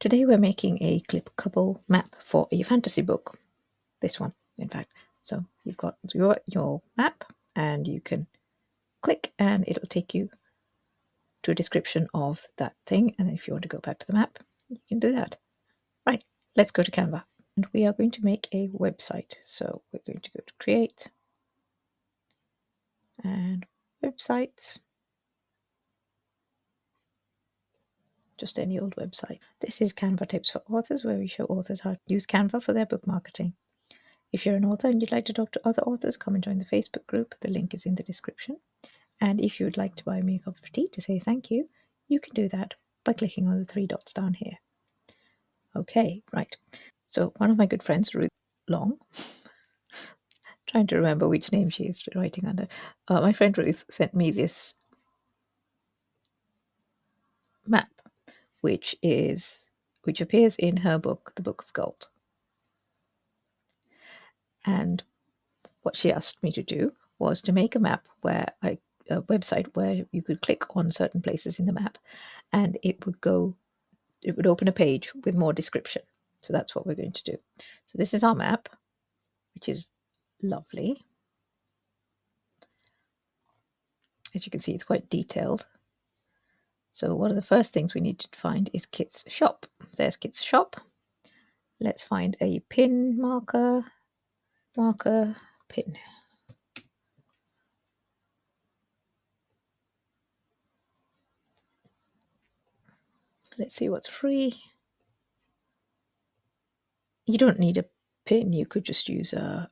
Today we're making a clickable map for a fantasy book. This one, in fact. So you've got your map and you can click and it'll take you to a description of that thing. And if you want to go back to the map, you can do that. Right, let's go to Canva. And we are going to make a website. So we're going to go to Create and Websites. Just any old website. This is Canva Tips for Authors, where we show authors how to use Canva for their book marketing. If you're an author and you'd like to talk to other authors, come and join the Facebook group. The link is in the description. And if you would like to buy me a cup of tea to say thank you, you can do that by clicking on the 3 dots down here. Okay, right. So one of my good friends, Ruth Long, trying to remember which name she is writing under. My friend Ruth sent me this map, which appears in her book, The Book of Gold. And what she asked me to do was to make a map where a website where you could click on certain places in the map and it would open a page with more description. So that's what we're going to do. So this is our map, which is lovely. As you can see, it's quite detailed. So one of the first things we need to find is Kit's shop. There's Kit's shop. Let's find a pin marker, pin. Let's see what's free. You don't need a pin. You could just use a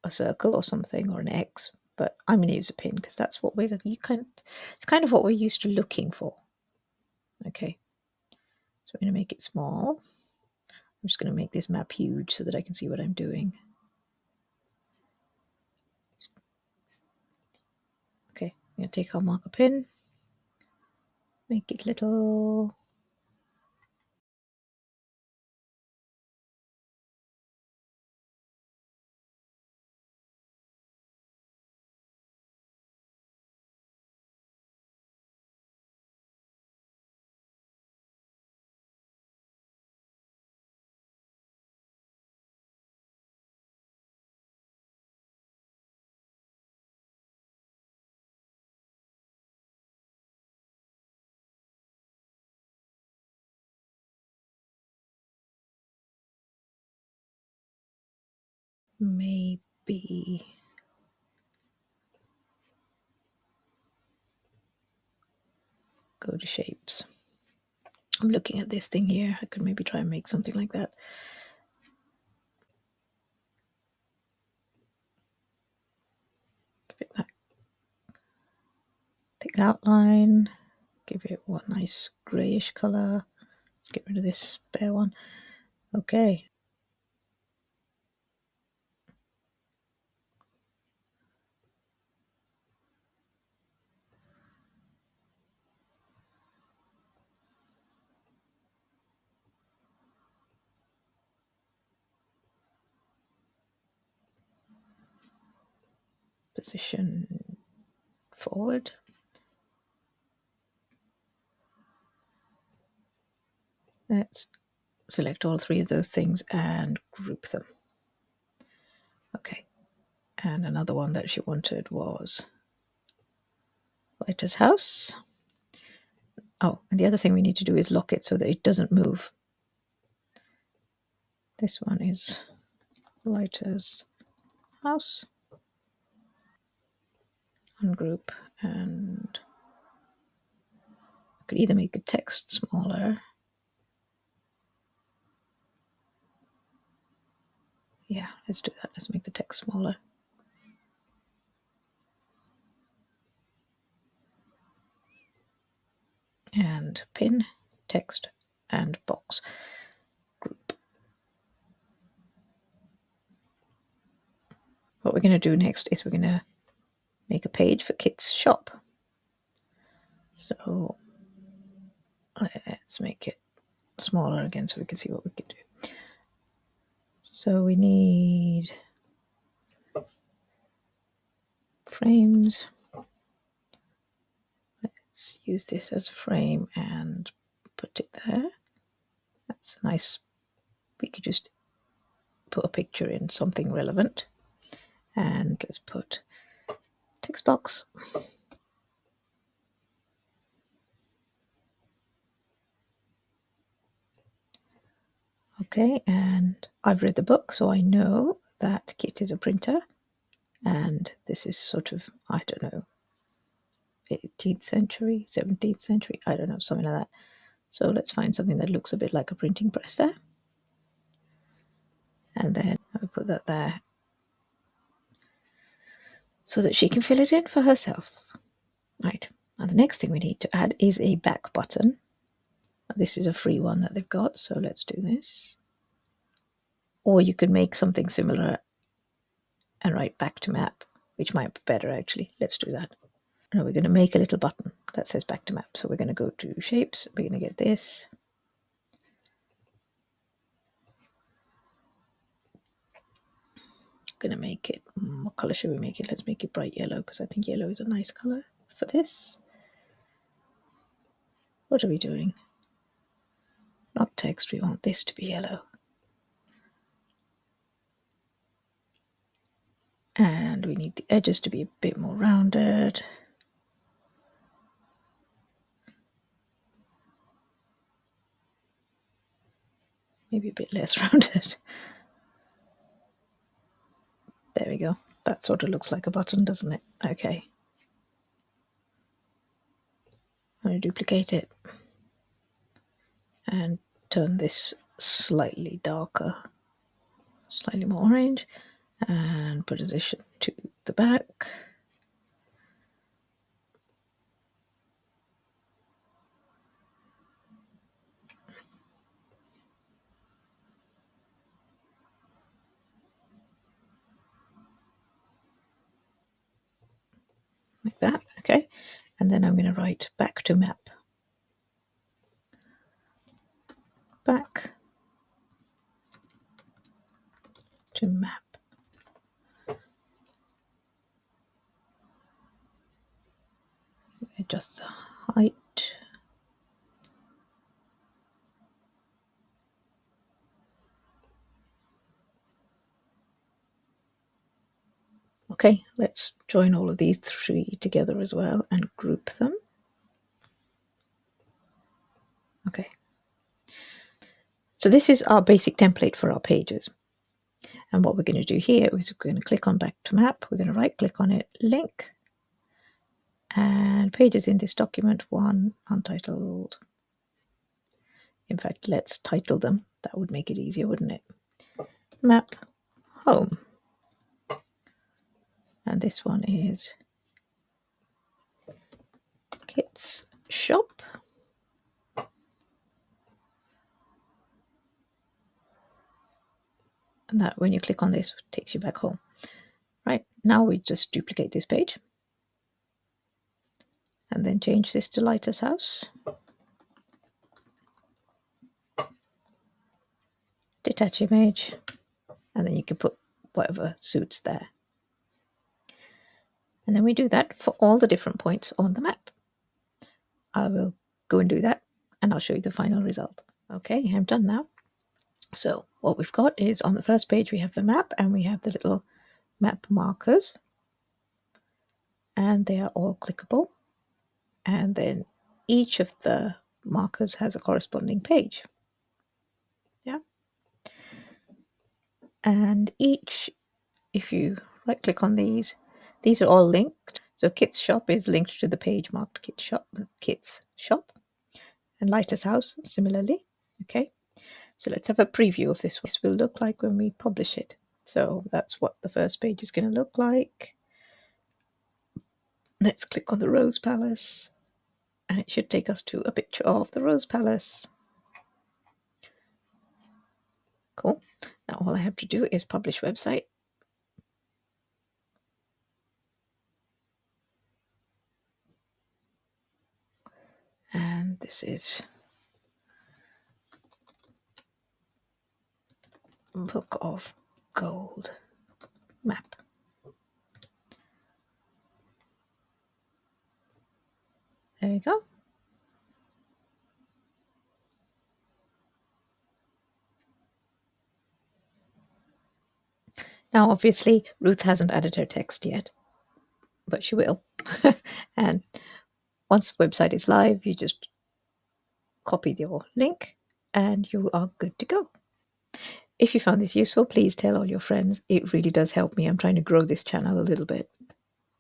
circle or something, or an X. But I'm going to use a pin because that's what it's kind of what we're used to looking for. Okay, so I'm going to make it small. I'm just going to make this map huge so that I can see what I'm doing. Okay, I'm going to take our marker pin, make it little. Maybe go to shapes. I'm looking at this thing here. I could maybe try and make something like that. Give it that thick outline. Give it one nice grayish color. Let's get rid of this bare one. Okay. Position forward. Let's select all 3 of those things and group them. Okay, and another one that she wanted was Lighter's house. Oh, and the other thing we need to do is lock it so that it doesn't move. This one is Lighter's house. Ungroup, and I could either make the text smaller. Yeah, let's do that. Let's make the text smaller. And pin, text, and box. Group. What we're going to do next is we're going to make a page for Kit's shop. So let's make it smaller again so we can see what we can do. So we need frames. Let's use this as a frame and put it there. It's nice. We could just put a picture in, something relevant. And let's put text box. Okay, and I've read the book, so I know that Kit is a printer. And this is sort of, I don't know, 18th century, 17th century, I don't know, something like that. So let's find something that looks a bit like a printing press there. And then I'll put that there so that she can fill it in for herself. Right, and the next thing we need to add is a back button. This is a free one that they've got, so let's do this. Or you could make something similar and write back to map, which might be better actually. Let's do that. Now we're going to make a little button that says back to map. So we're going to go to shapes, we're going to get this. Going to make it, what color should we make it? Let's make it bright yellow, because I think yellow is a nice color for this. What are we doing? Not text, we want this to be yellow. And we need the edges to be a bit more rounded. Maybe a bit less rounded. There we go. That sort of looks like a button, doesn't it? Okay. I'm going to duplicate it and turn this slightly darker, slightly more orange, and position to the back. Like that, okay. And then I'm going to write back to map. Back to map. Adjust the height. Okay, let's join all of these three together as well and group them. Okay. So this is our basic template for our pages. And what we're going to do here is we're going to click on back to map. We're going to right click on it, link, and pages in this document, one untitled. In fact, let's title them. That would make it easier, wouldn't it? Map home. And this one is Kit's shop. And that, when you click on this, takes you back home. Right, now we just duplicate this page. And then change this to Lighter's house. Detach image. And then you can put whatever suits there. And then we do that for all the different points on the map. I will go and do that, and I'll show you the final result. Okay, I'm done now. So what we've got is on the first page we have the map, and we have the little map markers, and they are all clickable. And then each of the markers has a corresponding page. Yeah. And each, if you right click on these are all linked. So Kit's shop is linked to the page marked Kit's shop, and Lighter's house similarly. Okay. So let's have a preview of this. This will look like when we publish it. So that's what the first page is going to look like. Let's click on the Rose Palace, and it should take us to a picture of the Rose Palace. Cool. Now all I have to do is publish website. And this is Book of Gold map. There you go. Now, obviously, Ruth hasn't added her text yet, but she will. And once the website is live, you just copy your link and you are good to go. If you found this useful, please tell all your friends. It really does help me. I'm trying to grow this channel a little bit.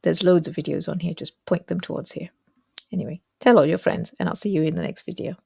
There's loads of videos on here. Just point them towards here. Anyway, tell all your friends, and I'll see you in the next video.